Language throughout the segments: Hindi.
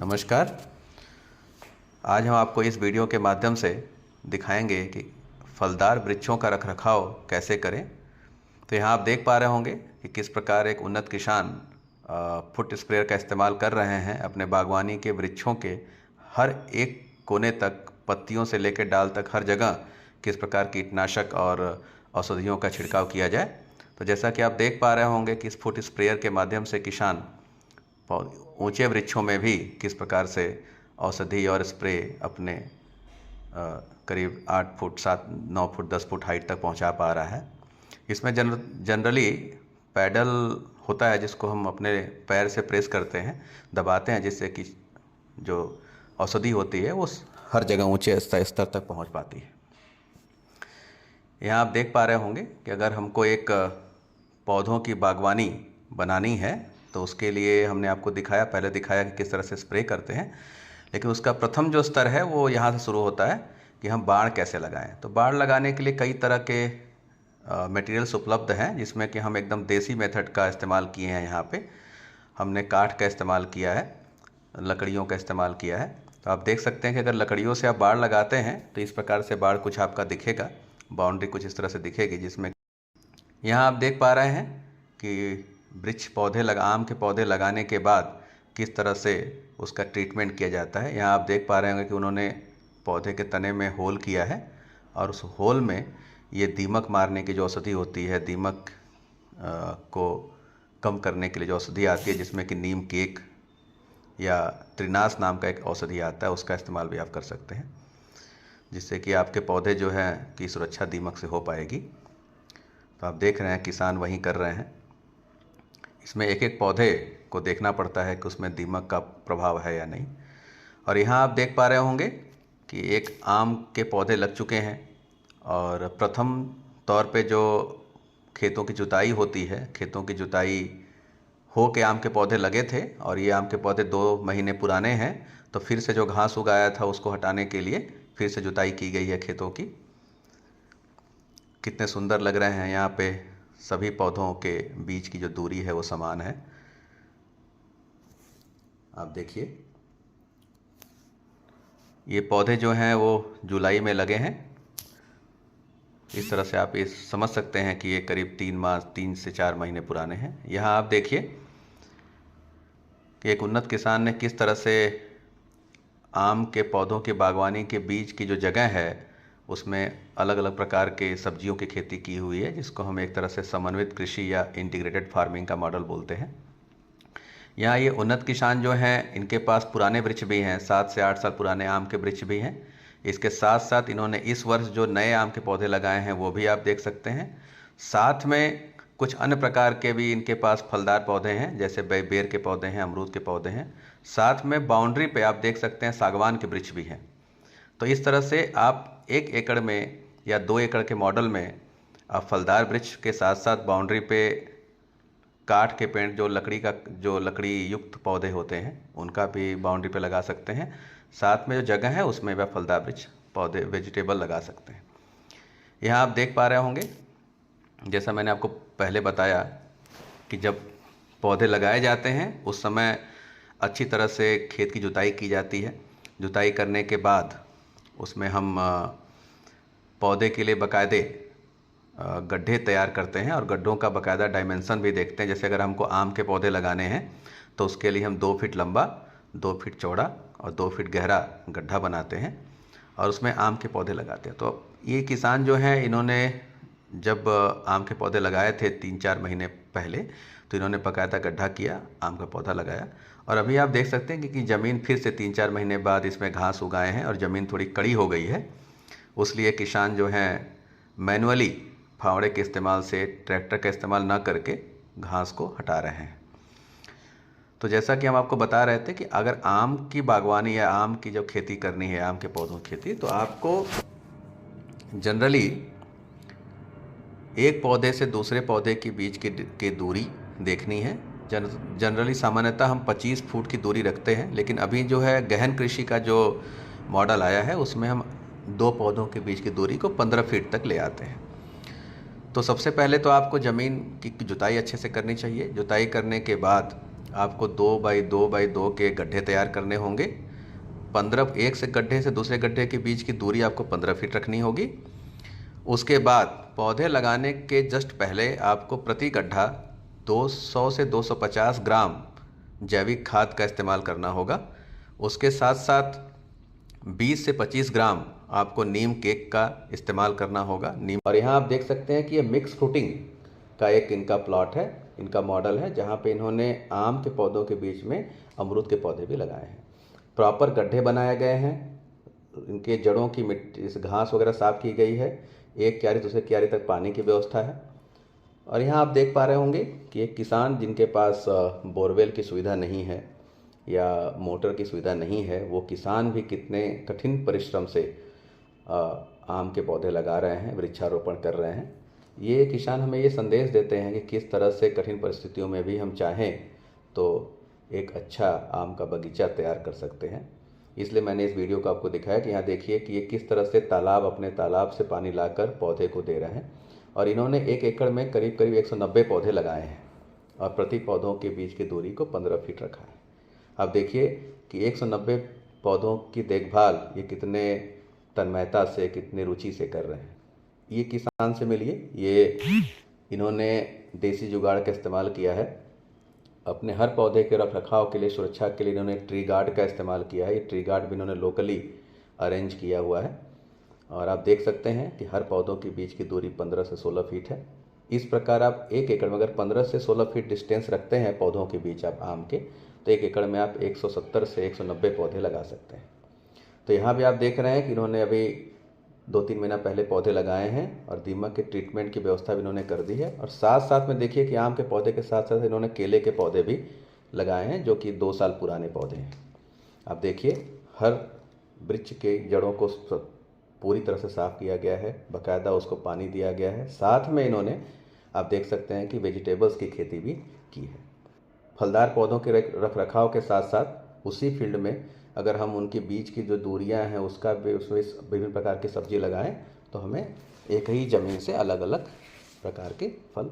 नमस्कार। आज हम आपको इस वीडियो के माध्यम से दिखाएंगे कि फलदार वृक्षों का रखरखाव कैसे करें। तो यहाँ आप देख पा रहे होंगे कि किस प्रकार एक उन्नत किसान फुट स्प्रेयर का इस्तेमाल कर रहे हैं अपने बागवानी के वृक्षों के हर एक कोने तक, पत्तियों से लेकर डाल तक, हर जगह किस प्रकार कीटनाशक और औषधियों का छिड़काव किया जाए। तो जैसा कि आप देख पा रहे होंगे कि इस फुट स्प्रेयर के माध्यम से किसान ऊंचे वृक्षों में भी किस प्रकार से औषधि और स्प्रे अपने करीब 8 फुट 7 9 फुट 10 फुट हाइट तक पहुंचा पा रहा है। इसमें जनरली पैडल होता है जिसको हम अपने पैर से प्रेस करते हैं, दबाते हैं, जिससे कि जो औषधि होती है वो हर जगह ऊंचे स्तर तक पहुंच पाती है। यहाँ आप देख पा रहे होंगे कि अगर हमको एक पौधों की बागवानी बनानी है तो उसके लिए हमने आपको पहले दिखाया कि किस तरह से स्प्रे करते हैं, लेकिन उसका प्रथम जो स्तर है वो यहाँ से शुरू होता है कि हम बाड़ कैसे लगाएं। तो बाड़ लगाने के लिए कई तरह के मटेरियल्स उपलब्ध हैं, जिसमें कि हम एकदम देसी मेथड का इस्तेमाल किए हैं। यहाँ पे हमने काठ का इस्तेमाल किया है, लकड़ियों का इस्तेमाल किया है। तो आप देख सकते हैं कि अगर लकड़ियों से आप बाड़ लगाते हैं तो इस प्रकार से बाड़ कुछ आपका दिखेगा, बाउंड्री कुछ इस तरह से दिखेगी, जिसमें यहाँ आप देख पा रहे हैं कि आम के पौधे लगाने के बाद किस तरह से उसका ट्रीटमेंट किया जाता है। यहाँ आप देख पा रहे होंगे कि उन्होंने पौधे के तने में होल किया है और उस होल में ये दीमक मारने की जो औषधि होती है, दीमक को कम करने के लिए जो औषधि आती है, जिसमें कि नीम केक या त्रिनाश नाम का एक औषधि आता है, उसका इस्तेमाल भी आप कर सकते हैं, जिससे कि आपके पौधे जो हैं की सुरक्षा दीमक से हो पाएगी। तो आप देख रहे हैं किसान वही कर रहे हैं। इसमें एक एक पौधे को देखना पड़ता है कि उसमें दीमक का प्रभाव है या नहीं। और यहाँ आप देख पा रहे होंगे कि एक आम के पौधे लग चुके हैं और प्रथम तौर पे जो खेतों की जुताई होती है, खेतों की जुताई हो के आम के पौधे लगे थे और ये आम के पौधे 2 महीने पुराने हैं। तो फिर से जो घास उगाया था उसको हटाने के लिए फिर से जुताई की गई है खेतों की। कितने सुंदर लग रहे हैं। यहाँ पे सभी पौधों के बीच की जो दूरी है वो समान है। आप देखिए, ये पौधे जो हैं वो जुलाई में लगे हैं। इस तरह से आप ये समझ सकते हैं कि ये करीब 3 से 4 महीने पुराने हैं। यहाँ आप देखिए कि एक उन्नत किसान ने किस तरह से आम के पौधों की बागवानी के बीच की जो जगह है उसमें अलग अलग प्रकार के सब्जियों की खेती की हुई है, जिसको हम एक तरह से समन्वित कृषि या इंटीग्रेटेड फार्मिंग का मॉडल बोलते हैं। यहाँ ये उन्नत किसान जो हैं इनके पास पुराने वृक्ष भी हैं, 7 से 8 साल पुराने आम के वृक्ष भी हैं। इसके साथ साथ इन्होंने इस वर्ष जो नए आम के पौधे लगाए हैं वो भी आप देख सकते हैं। साथ में कुछ अन्य प्रकार के भी इनके पास फलदार पौधे हैं, जैसे बेर के पौधे हैं, अमरूद के पौधे हैं। साथ में बाउंड्री पे आप देख सकते हैं सागवान के वृक्ष भी हैं। तो इस तरह से आप 1 एकड़ में या 2 एकड़ के मॉडल में आप फलदार वृक्ष के साथ साथ बाउंड्री पे काठ के पेड़, जो लकड़ी युक्त पौधे होते हैं, उनका भी बाउंड्री पे लगा सकते हैं। साथ में जो जगह है उसमें भी आप फलदार वृक्ष पौधे वेजिटेबल लगा सकते हैं। यहाँ आप देख पा रहे होंगे, जैसा मैंने आपको पहले बताया कि जब पौधे लगाए जाते हैं उस समय अच्छी तरह से खेत की जुताई की जाती है। जुताई करने के बाद उसमें हम पौधे के लिए बाकायदे गड्ढे तैयार करते हैं और गड्ढों का बाकायदा डायमेंशन भी देखते हैं। जैसे अगर हमको आम के पौधे लगाने हैं तो उसके लिए हम 2 फीट लंबा, 2 फीट चौड़ा और 2 फीट गहरा गड्ढा बनाते हैं और उसमें आम के पौधे लगाते हैं। तो ये किसान जो हैं इन्होंने जब आम के पौधे लगाए थे 3-4 महीने पहले, तो इन्होंने बाकायदा गड्ढा किया, आम का पौधा लगाया। और अभी आप देख सकते हैं कि ज़मीन फिर से 3-4 महीने बाद इसमें घास उगाए हैं और ज़मीन थोड़ी कड़ी हो गई है। उसलिए किसान जो हैं मैनुअली फावड़े के इस्तेमाल से, ट्रैक्टर का इस्तेमाल ना करके घास को हटा रहे हैं। तो जैसा कि हम आपको बता रहे थे कि अगर आम की बागवानी या आम की जब खेती करनी है, आम के पौधों की खेती, तो आपको जनरली एक पौधे से दूसरे पौधे के बीच की दूरी देखनी है। जनरली सामान्यतः हम 25 फुट की दूरी रखते हैं, लेकिन अभी जो है गहन कृषि का जो मॉडल आया है उसमें हम 2 पौधों के बीच की दूरी को 15 फीट तक ले आते हैं। तो सबसे पहले तो आपको ज़मीन की जुताई अच्छे से करनी चाहिए। जुताई करने के बाद आपको 2 बाई 2 के गड्ढे तैयार करने होंगे। 15 एक से गड्ढे से दूसरे गड्ढे के बीच की दूरी आपको 15 फीट रखनी होगी। उसके बाद पौधे लगाने के जस्ट पहले आपको प्रति गड्ढा 200 से 250 ग्राम जैविक खाद का इस्तेमाल करना होगा। उसके साथ साथ 20 से 25 ग्राम आपको नीम केक का इस्तेमाल करना होगा। और यहाँ आप देख सकते हैं कि ये मिक्स फ्रूटिंग का एक इनका प्लॉट है, इनका मॉडल है, जहाँ पे इन्होंने आम के पौधों के बीच में अमरूद के पौधे भी लगाए हैं। प्रॉपर गड्ढे बनाए गए हैं, इनके जड़ों की मिट्टी इस घास वगैरह साफ की गई है, एक क्यारी दूसरे क्यारी तक पानी की व्यवस्था है। और यहाँ आप देख पा रहे होंगे कि एक किसान जिनके पास बोरवेल की सुविधा नहीं है या मोटर की सुविधा नहीं है, वो किसान भी कितने कठिन परिश्रम से आम के पौधे लगा रहे हैं, वृक्षारोपण कर रहे हैं। ये किसान हमें ये संदेश देते हैं कि किस तरह से कठिन परिस्थितियों में भी हम चाहें तो एक अच्छा आम का बगीचा तैयार कर सकते हैं। इसलिए मैंने इस वीडियो को आपको दिखाया कि यहाँ देखिए कि ये किस तरह से अपने तालाब से पानी लाकर पौधे को दे रहे हैं। और इन्होंने 1 एकड़ में करीब 190 पौधे लगाए हैं और प्रति पौधों के बीच की दूरी को 15 फीट रखा है। अब देखिए कि 190 पौधों की देखभाल ये कितने तन्मयता से, कितनी रुचि से कर रहे हैं। ये किसान से मिलिए, ये इन्होंने देसी जुगाड़ का इस्तेमाल किया है। अपने हर पौधे के रखरखाव के लिए, सुरक्षा के लिए इन्होंने ट्री गार्ड का इस्तेमाल किया है। ये ट्री गार्ड भी इन्होंने लोकली अरेंज किया हुआ है। और आप देख सकते हैं कि हर पौधों के बीच की दूरी 15 से 16 फीट है। इस प्रकार आप 1 एकड़ में अगर 15 से 16 फीट डिस्टेंस रखते हैं पौधों के बीच आप आम के, तो 1 एकड़ में आप 170 से 190 पौधे लगा सकते हैं। तो यहाँ भी आप देख रहे हैं कि इन्होंने अभी 2-3 महीना पहले पौधे लगाए हैं और दीमक के ट्रीटमेंट की व्यवस्था भी इन्होंने कर दी है। और साथ साथ में देखिए कि आम के पौधे के साथ साथ इन्होंने केले के पौधे भी लगाए हैं, जो कि 2 साल पुराने पौधे हैं। आप देखिए हर वृक्ष के जड़ों को पूरी तरह से साफ़ किया गया है, बाकायदा उसको पानी दिया गया है। साथ में इन्होंने आप देख सकते हैं कि वेजिटेबल्स की खेती भी की है। फलदार पौधों के रख रखाव के साथ साथ उसी फील्ड में अगर हम उनके बीच की जो दूरियां हैं उसका भी, उसमें विभिन्न प्रकार की सब्जी लगाएं तो हमें एक ही ज़मीन से अलग अलग प्रकार के फल,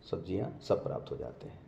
सब्जियां सब प्राप्त हो जाते हैं।